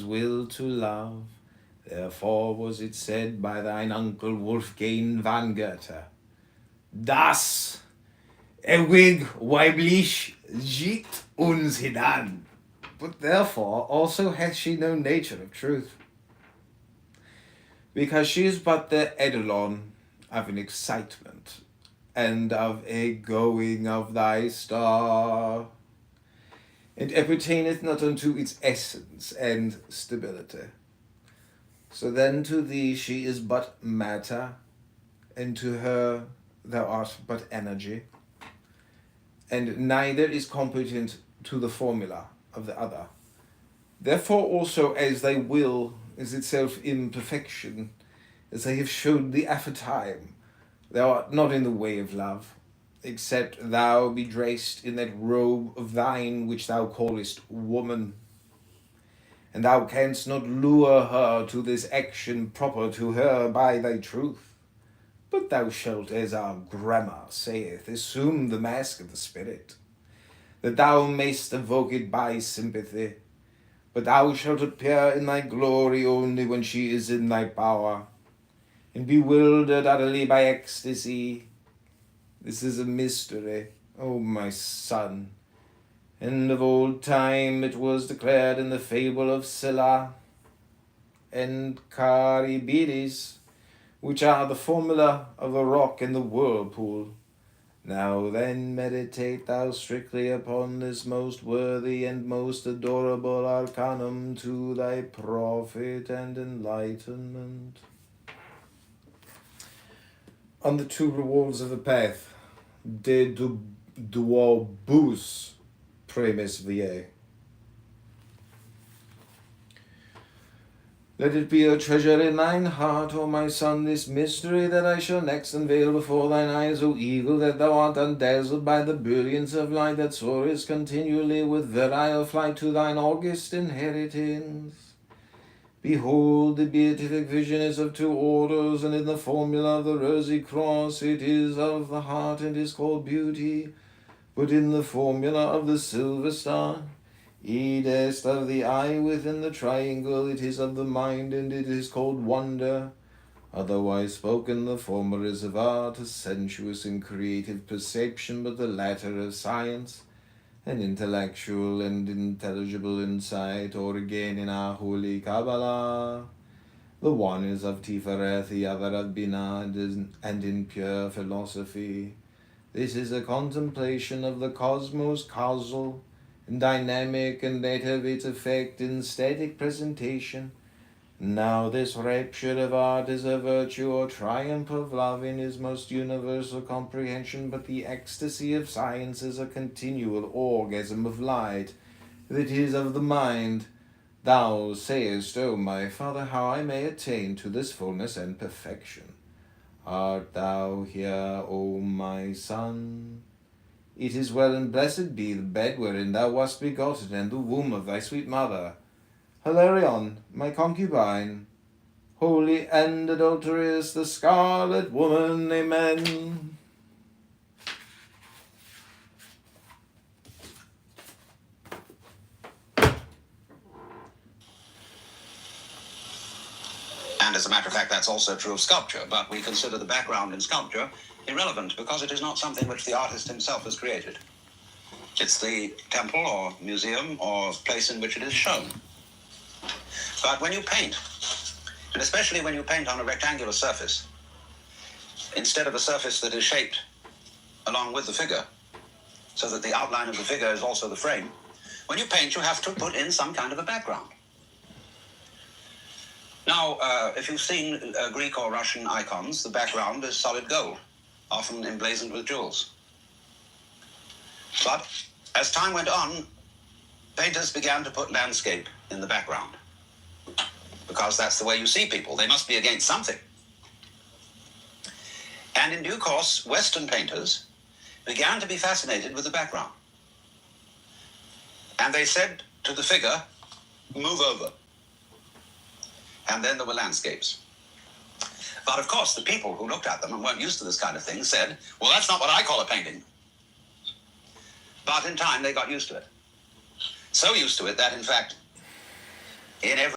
will to love. Therefore was it said by thine uncle Wolfgang van Goethe, Das ewig weiblich sieht uns hinan. But therefore also hath she no nature of truth, because she is but the eidolon of an excitement, and of a going of thy star, and appertaineth not unto its essence and stability. So then to thee she is but matter, and to her thou art but energy, and neither is competent to the formula of the other. Therefore also as thy will is itself imperfection, as I have showed thee aforetime, thou art not in the way of love, except thou be dressed in that robe of thine which thou callest woman. And thou canst not lure her to this action proper to her by thy truth, but thou shalt, as our grammar saith, assume the mask of the spirit, that thou mayst evoke it by sympathy, but thou shalt appear in thy glory only when she is in thy power, and bewildered utterly by ecstasy. This is a mystery, O my son, and of old time it was declared in the fable of Scylla and Charybdis, which are the formula of the rock and the whirlpool. Now then meditate thou strictly upon this most worthy and most adorable arcanum to thy profit and enlightenment. On the two rewards of the path, de duobus premis viae. Let it be a treasure in thine heart, O my son, this mystery that I shall next unveil before thine eyes, O eagle, that thou art undazzled by the brilliance of light that soarest continually with virile flight to thine august inheritance. Behold, the beatific vision is of two orders, and in the formula of the rosy cross it is of the heart and is called beauty, but in the formula of the silver star, edest of the eye within the triangle, it is of the mind, and it is called wonder. Otherwise spoken, the former is of art, a sensuous and creative perception, but the latter of science, an intellectual and intelligible insight, or again in our holy Kabbalah. The one is of Tifereth, the other of Binah, and in pure philosophy. This is a contemplation of the cosmos causal and dynamic, and that of its effect in static presentation. Now this rapture of art is a virtue or triumph of love in his most universal comprehension, but the ecstasy of science is a continual orgasm of light that is of the mind. Thou sayest, O my father, how I may attain to this fullness and perfection. Art thou here, O my son? It is well, and blessed be the bed wherein thou wast begotten, and the womb of thy sweet mother, Hilarion, my concubine, holy and adulterous, the scarlet woman. Amen. And as a matter of fact, that's also true of sculpture, but we consider the background in sculpture irrelevant because it is not something which the artist himself has created. It's the temple or museum or place in which it is shown. But when you paint, and especially when you paint on a rectangular surface, instead of a surface that is shaped along with the figure, so that the outline of the figure is also the frame, when you paint, you have to put in some kind of a background. Now, if you've seen Greek or Russian icons, the background is solid gold, often emblazoned with jewels. But as time went on, painters began to put landscape in the background, because that's the way you see people. They must be against something. And in due course, Western painters began to be fascinated with the background. And they said to the figure, move over. And then there were landscapes. But of course, the people who looked at them and weren't used to this kind of thing said, well, that's not what I call a painting. But in time, they got used to it. So used to it that, in fact, in every